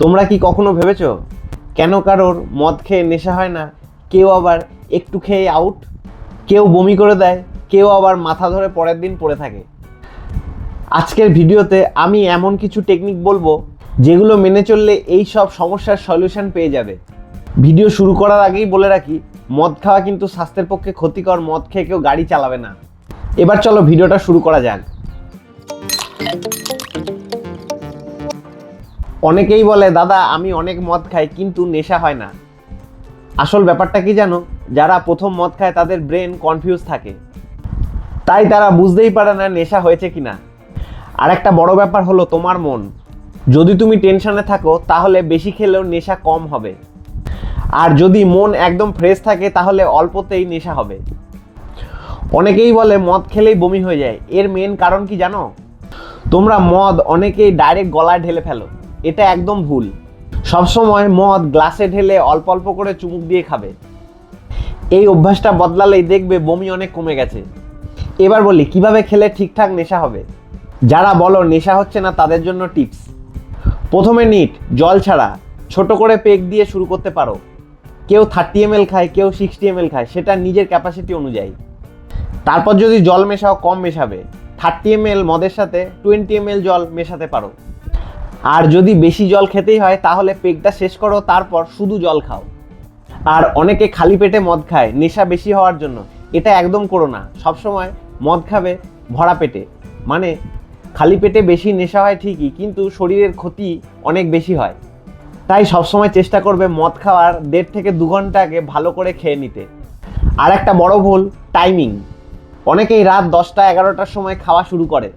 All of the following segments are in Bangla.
তোমরা কি কখনো ভেবেছো কেন কারোর মদ খেয়ে নেশা হয় না? কেউ আবার একটু খেয়ে আউট, কেউ বমি করে দেয়, কেউ আবার মাথা ধরে পরের দিন পড়ে থাকে। আজকের ভিডিওতে আমি এমন কিছু টেকনিক বলবো যেগুলো মেনে চললে এই সব সমস্যার সলিউশন পেয়ে যাবে। ভিডিও শুরু করার আগেই বলে রাখি, মদ খাওয়া কিন্তু স্বাস্থ্যের পক্ষে ক্ষতিকর। মদ খেয়ে কেউ গাড়ি চালাবে না। এবার চলো ভিডিওটা শুরু করা যাক। অনেকেই বলে, দাদা আমি অনেক মদ খাই কিন্তু নেশা হয় না। আসল ব্যাপারটা কি জানো? যারা প্রথম মদ খায় তাদের ব্রেন কনফিউজ থাকে, তাই তারা বুঝতেই পারে না নেশা হয়েছে কিনা। আর একটা বড় ব্যাপার হলো তোমার মন। যদি তুমি টেনশনে থাকো তাহলে বেশি খেলেও নেশা কম হবে, আর যদি মন একদম ফ্রেশ থাকে তাহলে অল্পতেই নেশা হবে। অনেকেই বলে মদ খেলেই বমি হয়ে যায়। এর মেন কারণ কি জানো? তোমরা মদ অনেকেই ডাইরেক্ট গলায় ঢেলে ফেলো। এটা একদম ভুল। সবসময় মদ গ্লাসে ঢেলে অল্প অল্প করে চুমুক দিয়ে খাবে। এই অভ্যাসটা বদলালেই দেখবে বমি অনেক কমে গেছে। এবার বলি কিভাবে খেলে ঠিকঠাক নেশা হবে। যারা বলো নেশা হচ্ছে না তাদের জন্য টিপস। প্রথমে নিট জল ছাড়া ছোট করে পেক দিয়ে শুরু করতে পারো। কেউ 30 ml খায়, কেউ 60 ml খায়, সেটা নিজের ক্যাপাসিটি অনুযায়ী। তারপর যদি জল মেশাও কম মেশাবে। 30 ml মদের সাথে 20 ml জল মেশাতে পারো। আর যদি বেশি জল খেতেই হয় তাহলে পেকটা শেষ করো, তারপর শুধু জল খাও। আর অনেকে খালি পেটে মদ খায় নেশা বেশি হওয়ার জন্য। এটা একদম করো না। সবসময় মদ খাবে ভরা পেটে, মানে খালি পেটে বেশি নেশা হয় ঠিকই, কিন্তু শরীরের ক্ষতি অনেক বেশি হয়। তাই সবসময় চেষ্টা করবে মদ খাওয়ার 1.5 থেকে 2 ঘন্টা আগে ভালো করে খেয়ে নিতে। আর একটা বড় ভুল, টাইমিং। অনেকেই রাত 10টা-11টার সময় খাওয়া শুরু করে,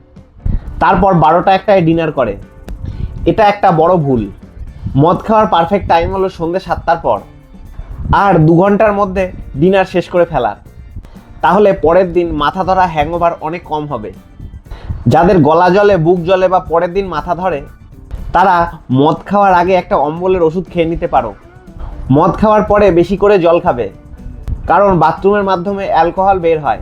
তারপর 12টা-1টায় ডিনার করে। এটা একটা বড় ভুল। মদ খাওয়ার পারফেক্ট টাইম হলো সন্ধ্যে 7টার পর, আর 2 ঘন্টার মধ্যে ডিনার শেষ করে ফেলার। তাহলে পরের দিন মাথা ধরা, হ্যাংওভার অনেক কম হবে। যাদের গলা জলে, বুক জলে বা পরের দিন মাথা ধরে, তারা মদ খাওয়ার আগে একটা অম্বলের ওষুধ খেয়ে নিতে পারো। মদ খাওয়ার পরে বেশি করে জল খাবে, কারণ বাথরুমের মাধ্যমে অ্যালকোহল বের হয়।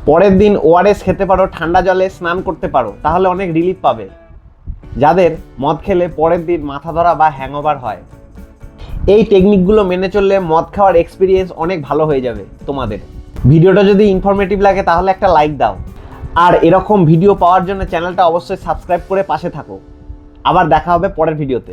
পরের দিন ওআরএস খেতে পারো, ঠান্ডা জলে স্নান করতে পারো, তাহলে অনেক রিলিফ পাবে। যাদের মদ খেলে পরের দিন মাথা ধরা বা হ্যাংওভার হয়, এই টেকনিকগুলো মেনে চললে মদ খাওয়ার এক্সপিরিয়েন্স অনেক ভালো হয়ে যাবে তোমাদের। ভিডিওটা যদি ইনফরমেটিভ লাগে তাহলে একটা লাইক দাও, আর এরকম ভিডিও পাওয়ার জন্য চ্যানেলটা অবশ্যই সাবস্ক্রাইব করে পাশে থাকো। আবার দেখা হবে পরের ভিডিওতে।